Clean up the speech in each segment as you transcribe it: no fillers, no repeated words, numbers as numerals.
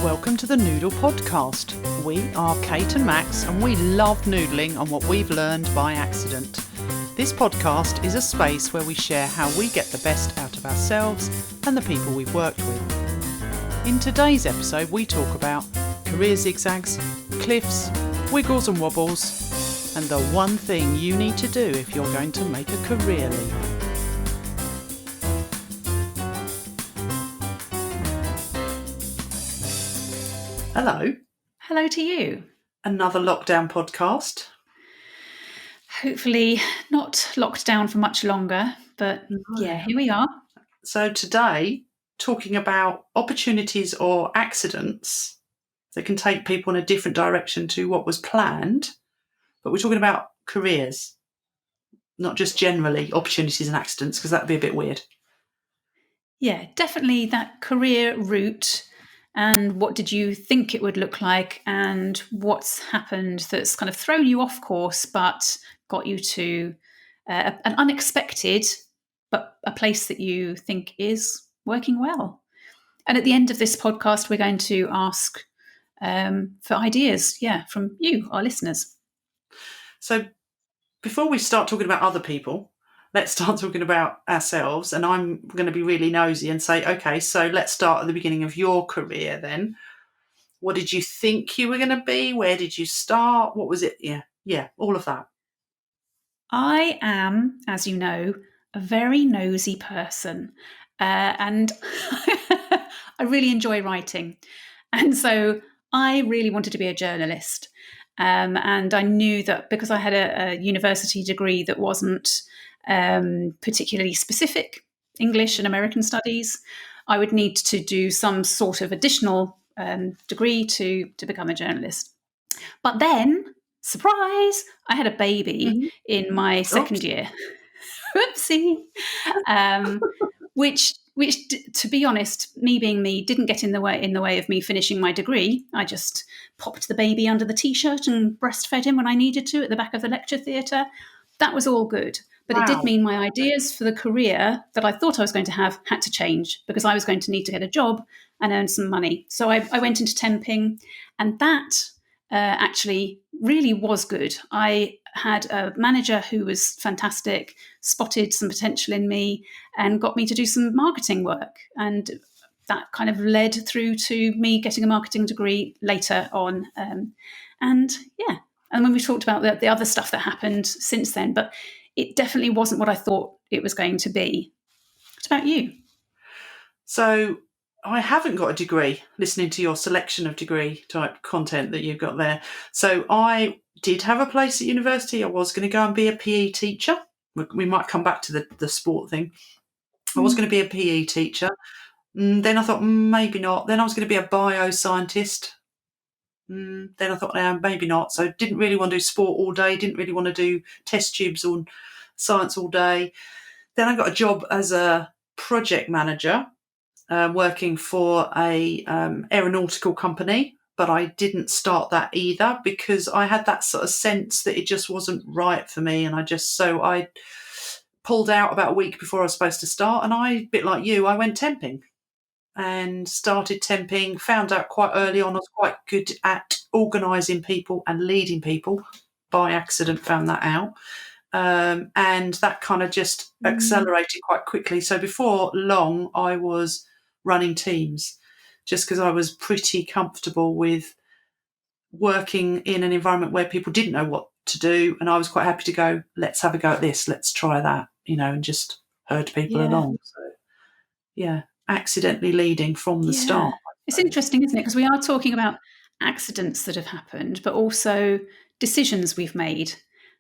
Welcome to the Noodle Podcast. We are Kate and Max, and we love noodling on what we've learned by accident. This podcast is a space where we share how we get the best out of ourselves and the people we've worked with. In today's episode, we talk about career zigzags, cliffs, wiggles and wobbles, and the one thing you need to do if you're going to make a career leap. Hello. Hello to you. Another lockdown podcast. Hopefully not locked down for much longer, but yeah, here we are. So today, talking about opportunities or accidents that can take people in a different direction to what was planned, but we're talking about careers, not just generally opportunities and accidents, because that'd be a bit weird. Yeah, definitely that career route. And what did you think it would look like, and what's happened that's kind of thrown you off course but got you to an unexpected, but a place that you think is working well. And at the end of this podcast, we're going to ask for ideas, from you, our listeners. So before we start talking about other people, let's start talking about ourselves. And I'm going to be really nosy and say, okay, so let's start at the beginning of your career then. What did you think you were going to be? Where did you start? What was it? Yeah, all of that. I am, as you know, a very nosy person. And I really enjoy writing. And so I really wanted to be a journalist. And I knew that because I had a university degree that wasn't particularly specific, English and American studies, I would need to do some sort of additional degree to become a journalist. But then, surprise, I had a baby in my second year. Whoopsie. Which, to be honest, me being me, didn't get in the way of me finishing my degree. I just popped the baby under the t-shirt and breastfed him when I needed to at the back of the lecture theatre. That was all good. But It did mean my ideas for the career that I thought I was going to have had to change, because I was going to need to get a job and earn some money. So I went into temping, and that actually really was good. I had a manager who was fantastic, spotted some potential in me and got me to do some marketing work. And that kind of led through to me getting a marketing degree later on. And when we talked about the other stuff that happened since then, but it definitely wasn't what I thought it was going to be. What about you? So I haven't got a degree, listening to your selection of degree type content that you've got there. So I did have a place at university. I was going to go and be a PE teacher. We might come back to the sport thing. I was going to be a PE teacher. Then I thought, maybe not. Then I was going to be a bioscientist. Then I thought, maybe not. So didn't really want to do sport all day. Didn't really want to do test tubes or science all day. Then I got a job as a project manager, working for a aeronautical company, but I didn't start that either because I had that sort of sense that it just wasn't right for me, and I pulled out about a week before I was supposed to start, and I, a bit like you, I went temping and started temping. Found out quite early on I was quite good at organising people and leading people. By accident, found that out. And that kind of just accelerated quite quickly. So before long, I was running teams just because I was pretty comfortable with working in an environment where people didn't know what to do. And I was quite happy to go, let's have a go at this, let's try that, and just herd people along. So, accidentally leading from the start. It's interesting, isn't it? Because we are talking about accidents that have happened, but also decisions we've made.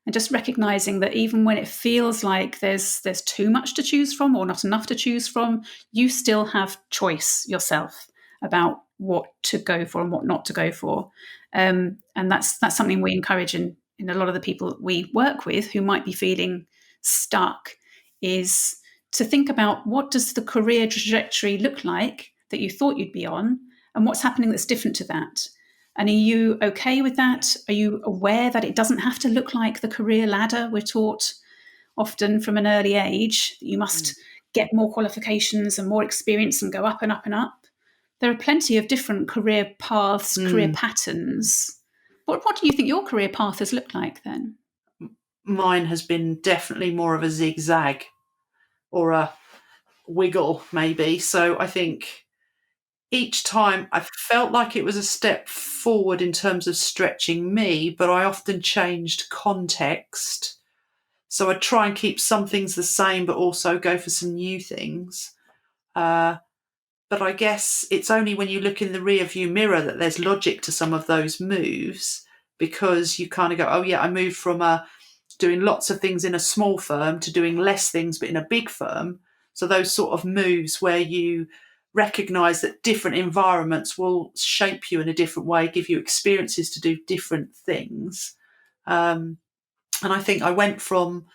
And just recognising that even when it feels like there's too much to choose from or not enough to choose from, you still have choice yourself about what to go for and what not to go for. And that's something we encourage in a lot of the people we work with who might be feeling stuck, is to think about what does the career trajectory look like that you thought you'd be on, and what's happening that's different to that. And are you okay with that? Are you aware that it doesn't have to look like the career ladder we're taught often from an early age, that you must get more qualifications and more experience and go up and up and up? There are plenty of different career paths, career patterns. What do you think your career path has looked like then? Mine has been definitely more of a zigzag or a wiggle, maybe. So I think each time I felt like it was a step forward in terms of stretching me, but I often changed context. So I try and keep some things the same, but also go for some new things. But I guess it's only when you look in the rear view mirror that there's logic to some of those moves, because you kind of go, oh yeah, I moved from doing lots of things in a small firm to doing less things but in a big firm. So those sort of moves where you recognize that different environments will shape you in a different way, give you experiences to do different things. And I think I went from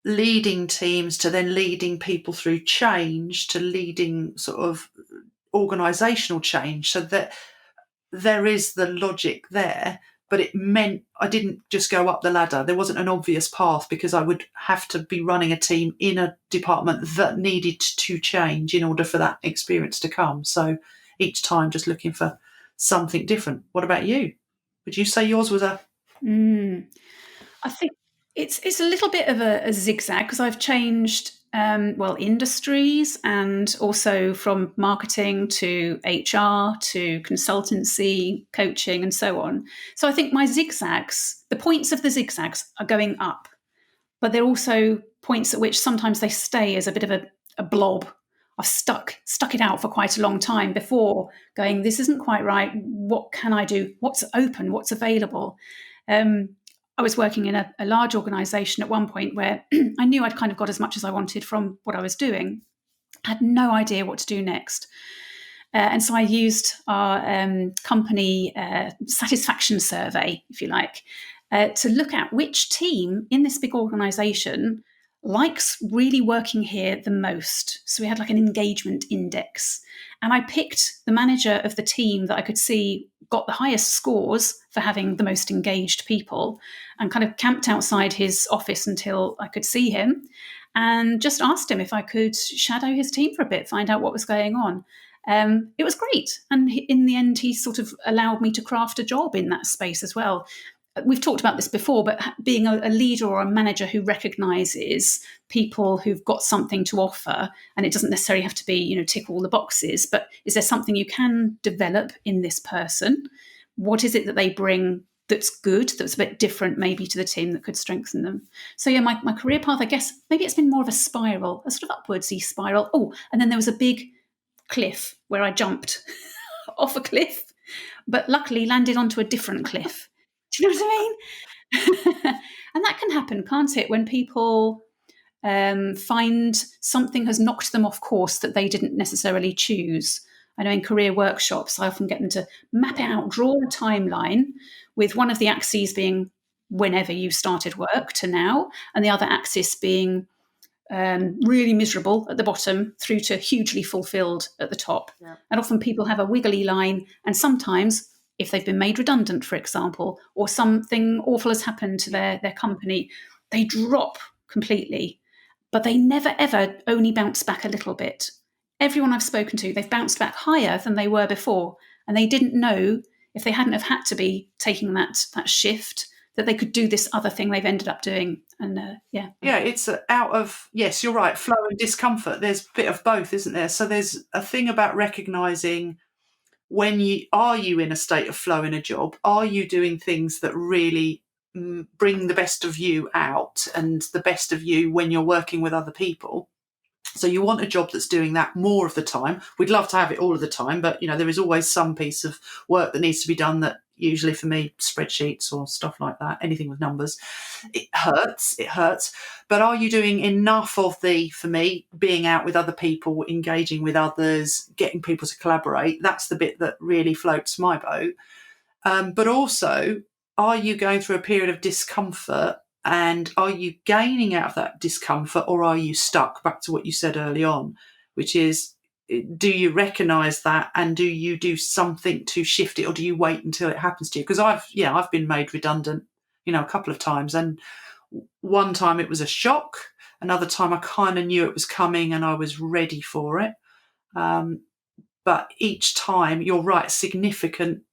leading teams to then leading people through change to leading sort of organizational change, so that there is the logic there, but it meant I didn't just go up the ladder. There wasn't an obvious path, because I would have to be running a team in a department that needed to change in order for that experience to come. So each time just looking for something different. What about you? Would you say yours was a... I think it's a little bit of a zigzag, because I've changed industries, and also from marketing to HR to consultancy, coaching, and so on. So I think my zigzags, the points of the zigzags, are going up, but they're also points at which sometimes they stay as a bit of a blob. I've stuck it out for quite a long time before going, this isn't quite right. What can I do? What's open? What's available? I was working in a large organisation at one point where I knew I'd kind of got as much as I wanted from what I was doing. I had no idea what to do next. And so I used our company satisfaction survey, if you like, to look at which team in this big organisation likes really working here the most. So we had like an engagement index. And I picked the manager of the team that I could see got the highest scores for having the most engaged people, and kind of camped outside his office until I could see him, and just asked him if I could shadow his team for a bit, find out what was going on. It was great. And in the end, he sort of allowed me to craft a job in that space as well. We've talked about this before, but being a leader or a manager who recognises people who've got something to offer, and it doesn't necessarily have to be, tick all the boxes, but is there something you can develop in this person? What is it that they bring that's good, that's a bit different maybe to the team, that could strengthen them? So yeah, my career path, I guess, maybe it's been more of a spiral, a sort of upwardsy spiral. Oh, and then there was a big cliff where I jumped off a cliff, but luckily landed onto a different cliff. Do you know what I mean? And that can happen, can't it? When people find something has knocked them off course that they didn't necessarily choose. I know in career workshops, I often get them to map it out, draw a timeline, with one of the axes being whenever you started work to now, and the other axis being really miserable at the bottom through to hugely fulfilled at the top. Yeah. And often people have a wiggly line, and sometimes if they've been made redundant, for example, or something awful has happened to their company, they drop completely. But they never, ever only bounce back a little bit. Everyone I've spoken to, they've bounced back higher than they were before. And they didn't know, if they hadn't have had to be taking that shift, that they could do this other thing they've ended up doing. And yeah, it's out of, yes, you're right, flow and discomfort. There's a bit of both, isn't there? So there's a thing about recognising, when are you in a state of flow in a job? Are you doing things that really bring the best of you out, and the best of you when you're working with other people? So you want a job that's doing that more of the time. We'd love to have it all of the time, but there is always some piece of work that needs to be done, that usually for me, spreadsheets or stuff like that, anything with numbers, it hurts. But are you doing enough of for me, being out with other people, engaging with others, getting people to collaborate? That's the bit that really floats my boat. But also, are you going through a period of discomfort, and are you gaining out of that discomfort, or are you stuck? Back to what you said early on, which is, do you recognise that, and do you do something to shift it, or do you wait until it happens to you? Because I've been made redundant, a couple of times, and one time it was a shock. Another time I kind of knew it was coming and I was ready for it. but each time, you're right, significant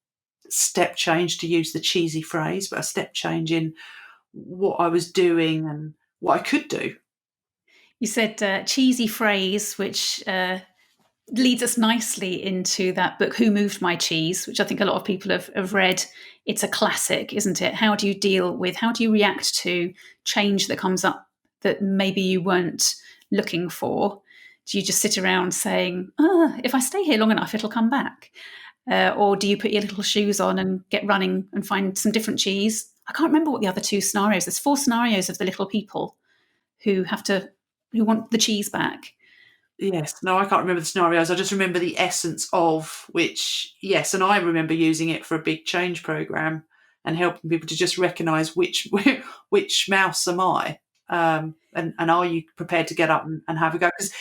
step change, to use the cheesy phrase, but a step change in what I was doing and what I could do. You said cheesy phrase, which leads us nicely into that book, Who Moved My Cheese, which I think a lot of people have read. It's a classic, isn't it? How do you react to change that comes up that maybe you weren't looking for? Do you just sit around saying, if I stay here long enough, it'll come back? Or do you put your little shoes on and get running and find some different cheese? I can't remember what the other two scenarios. There's 4 scenarios of the little people who want the cheese back. Yes, no, I can't remember the scenarios. I just remember the essence of which, yes, and I remember using it for a big change program and helping people to just recognise which which mouse am I, and are you prepared to get up and have a go? Because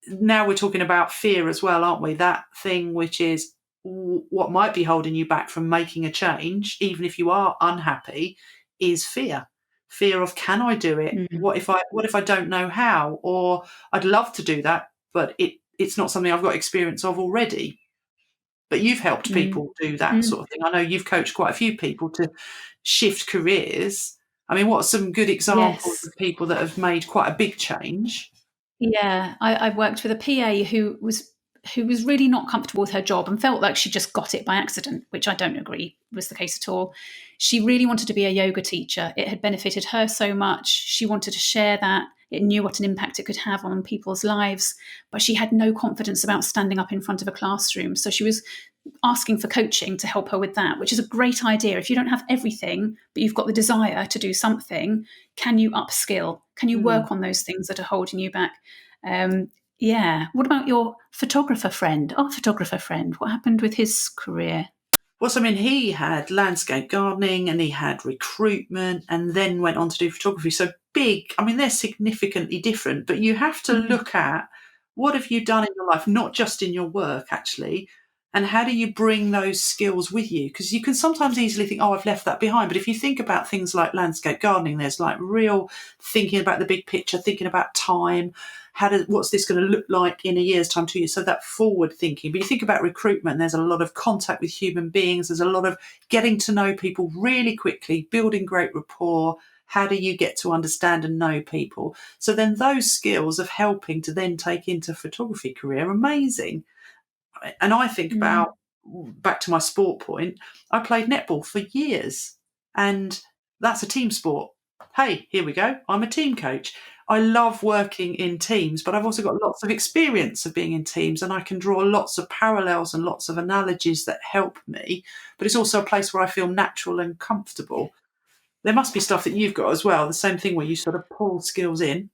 now we're talking about fear as well, aren't we? That thing which is what might be holding you back from making a change, even if you are unhappy, is fear. Fear of, can I do it? Mm. What if I don't know how? Or I'd love to do that, but it's not something I've got experience of already. But you've helped Mm. people do that Mm. sort of thing. I know you've coached quite a few people to shift careers. I mean, what are some good examples Yes. of people that have made quite a big change? Yeah, I worked with a PA who was really not comfortable with her job and felt like she just got it by accident, which I don't agree was the case at all. She really wanted to be a yoga teacher. It had benefited her so much. She wanted to share that. It knew what an impact it could have on people's lives, but she had no confidence about standing up in front of a classroom. So she was asking for coaching to help her with that, which is a great idea. If you don't have everything, but you've got the desire to do something, can you upskill? Can you Hmm. work on those things that are holding you back? Um, yeah. What about your photographer friend? Our photographer friend, what happened with his career? Well, so, I mean, he had landscape gardening and he had recruitment and then went on to do photography. So big, I mean, they're significantly different, but you have to Mm. look at what have you done in your life, not just in your work, actually, and how do you bring those skills with you? Because you can sometimes easily think, oh, I've left that behind. But if you think about things like landscape gardening, there's like real thinking about the big picture, thinking about time, what's this going to look like in a year's time, 2 years? So that forward thinking. But you think about recruitment, there's a lot of contact with human beings. There's a lot of getting to know people really quickly, building great rapport. How do you get to understand and know people? So then those skills of helping to then take into photography career are amazing. And I think Mm. about, back to my sport point, I played netball for years and that's a team sport. Hey, here we go. I'm a team coach. I love working in teams, but I've also got lots of experience of being in teams and I can draw lots of parallels and lots of analogies that help me. But it's also a place where I feel natural and comfortable. There must be stuff that you've got as well, the same thing where you sort of pull skills in.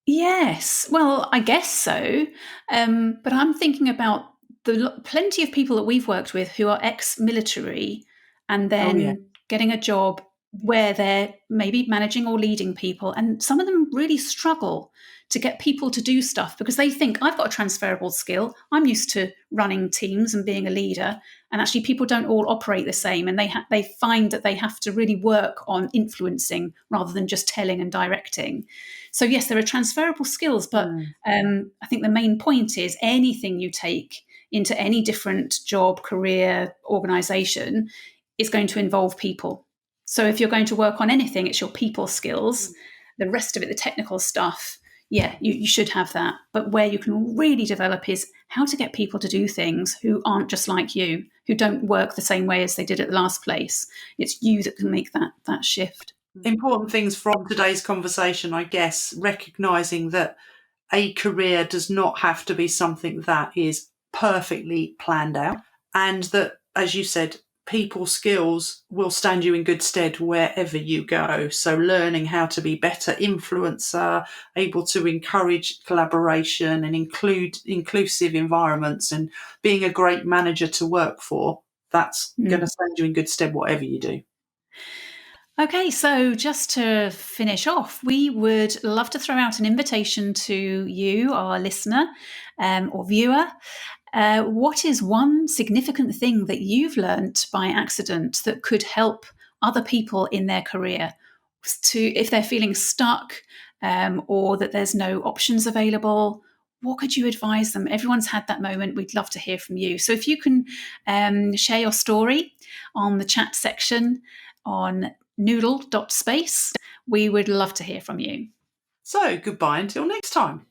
Yes, well, I guess so. But I'm thinking about plenty of people that we've worked with who are ex-military and Oh, yeah. then getting a job where they're maybe managing or leading people, and some of them really struggle to get people to do stuff because they think I've got a transferable skill. I'm used to running teams and being a leader, and actually people don't all operate the same, and they find that they have to really work on influencing rather than just telling and directing. So yes, there are transferable skills, but Mm. I think the main point is anything you take into any different job, career, organization is going to involve people. So if you're going to work on anything, it's your people skills. The rest of it, the technical stuff, yeah, you should have that. But where you can really develop is how to get people to do things who aren't just like you, who don't work the same way as they did at the last place. It's you that can make that shift. Important things from today's conversation, I guess, recognizing that a career does not have to be something that is perfectly planned out, and that, as you said, people skills will stand you in good stead wherever you go. So learning how to be better influencer, able to encourage collaboration and include inclusive environments, and being a great manager to work for, that's going to Mm. stand you in good stead whatever you do. Okay, so just to finish off, we would love to throw out an invitation to you, our listener or viewer. What is one significant thing that you've learnt by accident that could help other people in their career to, if they're feeling stuck or that there's no options available? what could you advise them? Everyone's had that moment. We'd love to hear from you. So if you can share your story on the chat section on noodle.space, we would love to hear from you. So goodbye until next time.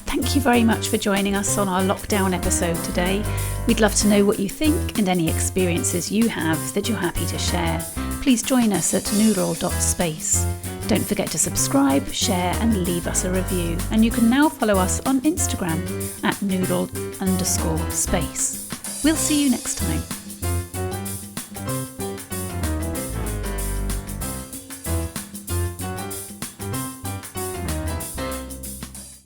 Thank you very much for joining us on our lockdown episode today. We'd love to know what you think and any experiences you have that you're happy to share. Please join us at noodle.space. Don't forget to subscribe, share and leave us a review. And you can now follow us on Instagram at noodle_space. We'll see you next time.